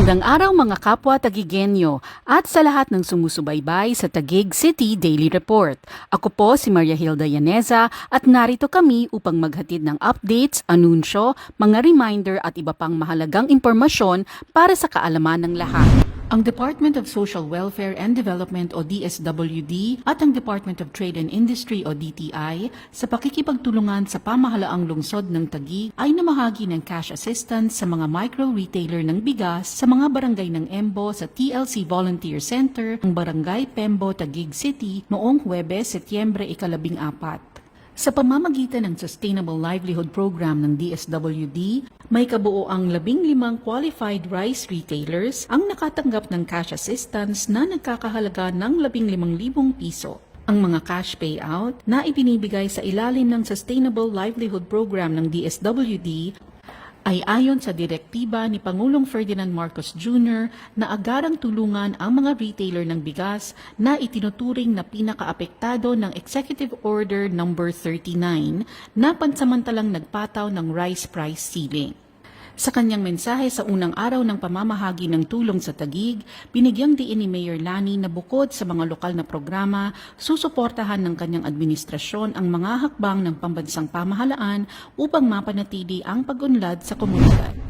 Magandang araw mga kapwa Tagigenyo at sa lahat ng sumusubaybay sa Taguig City Daily Report. Ako po si Maria Hilda Yaneza at narito kami upang maghatid ng updates, anunsyo, mga reminder at iba pang mahalagang impormasyon para sa kaalaman ng lahat. Ang Department of Social Welfare and Development o DSWD at ang Department of Trade and Industry o DTI sa pakikipagtulungan sa pamahalaang lungsod ng Taguig ay namahagi ng cash assistance sa mga micro-retailer ng bigas sa mga barangay ng Embo sa TLC Volunteer Center ng Barangay Pembo, Taguig City noong Huwebes, Setyembre 14. Sa pamamagitan ng Sustainable Livelihood Program ng DSWD, may kabuoang 15 qualified rice retailers ang nakatanggap ng cash assistance na nagkakahalaga ng 15,000 piso. Ang mga cash payout na ibinibigay sa ilalim ng Sustainable Livelihood Program ng DSWD ay ayon sa direktiba ni Pangulong Ferdinand Marcos Jr. na agarang tulungan ang mga retailer ng bigas na itinuturing na pinakaapektado ng Executive Order No. 39 na pansamantalang nagpataw ng rice price ceiling. Sa kanyang mensahe sa unang araw ng pamamahagi ng tulong sa Taguig, binigyang diin ni Mayor Lani na bukod sa mga lokal na programa, susuportahan ng kanyang administrasyon ang mga hakbang ng pambansang pamahalaan upang mapanatili ang pag-unlad sa komunidad.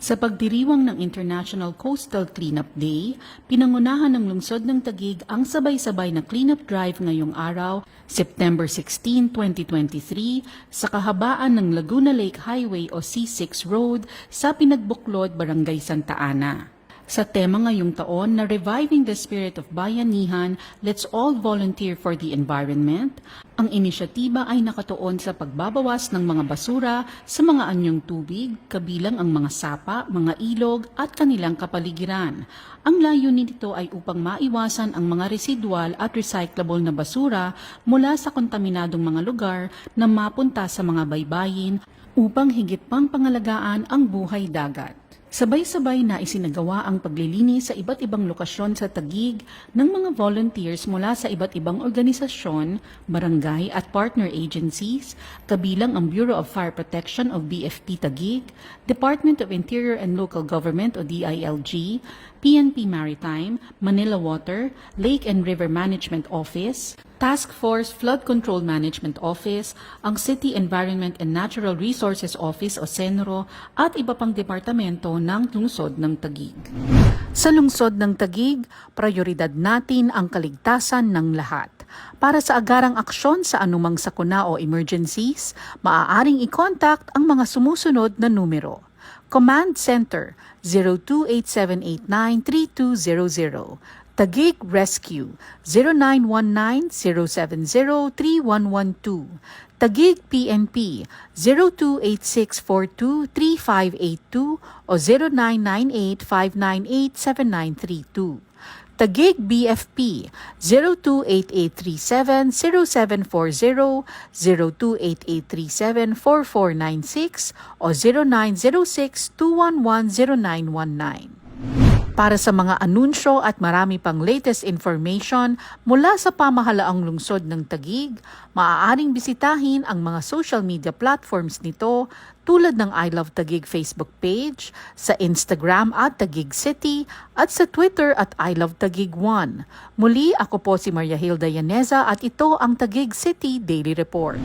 Sa pagdiriwang ng International Coastal Cleanup Day, pinangunahan ng lungsod ng Taguig ang sabay-sabay na cleanup drive ngayong araw, September 16, 2023, sa kahabaan ng Laguna Lake Highway o C6 Road sa Pinagbuklod, Barangay Santa Ana. Sa tema ngayong taon na Reviving the Spirit of Bayanihan, Let's All Volunteer for the Environment, ang inisyatiba ay nakatuon sa pagbabawas ng mga basura sa mga anyong tubig, kabilang ang mga sapa, mga ilog at kanilang kapaligiran. Ang layunin nito ay upang maiwasan ang mga residual at recyclable na basura mula sa kontaminadong mga lugar na mapunta sa mga baybayin upang higit pang pangalagaan ang buhay dagat. Sabay-sabay na isinagawa ang paglilinis sa iba't ibang lokasyon sa Taguig ng mga volunteers mula sa iba't ibang organisasyon, barangay at partner agencies, kabilang ang Bureau of Fire Protection of BFP Taguig, Department of Interior and Local Government o DILG, PNP Maritime, Manila Water, Lake and River Management Office, Task Force Flood Control Management Office, ang City Environment and Natural Resources Office o CENRO at iba pang departamento ng lungsod ng Taguig. Sa lungsod ng Taguig, prioridad natin ang kaligtasan ng lahat. Para sa agarang aksyon sa anumang sakuna o emergencies, maaaring i-contact ang mga sumusunod na numero. Command Center 0287893200, Taguig Rescue 0919-070-3112, Taguig PNP 0286423582 o 0998-598-7932. Taguig BFP 028837-0740, 028837-4496 o 0906-211-0919. Para sa mga anunsyo at marami pang latest information mula sa pamahalaang lungsod ng Taguig, maaaring bisitahin ang mga social media platforms nito tulad ng I Love Taguig Facebook page, sa Instagram at Taguig City at sa Twitter at I Love Taguig 1. Muli, ako po si Maria Hilda Yaneza at ito ang Taguig City Daily Report.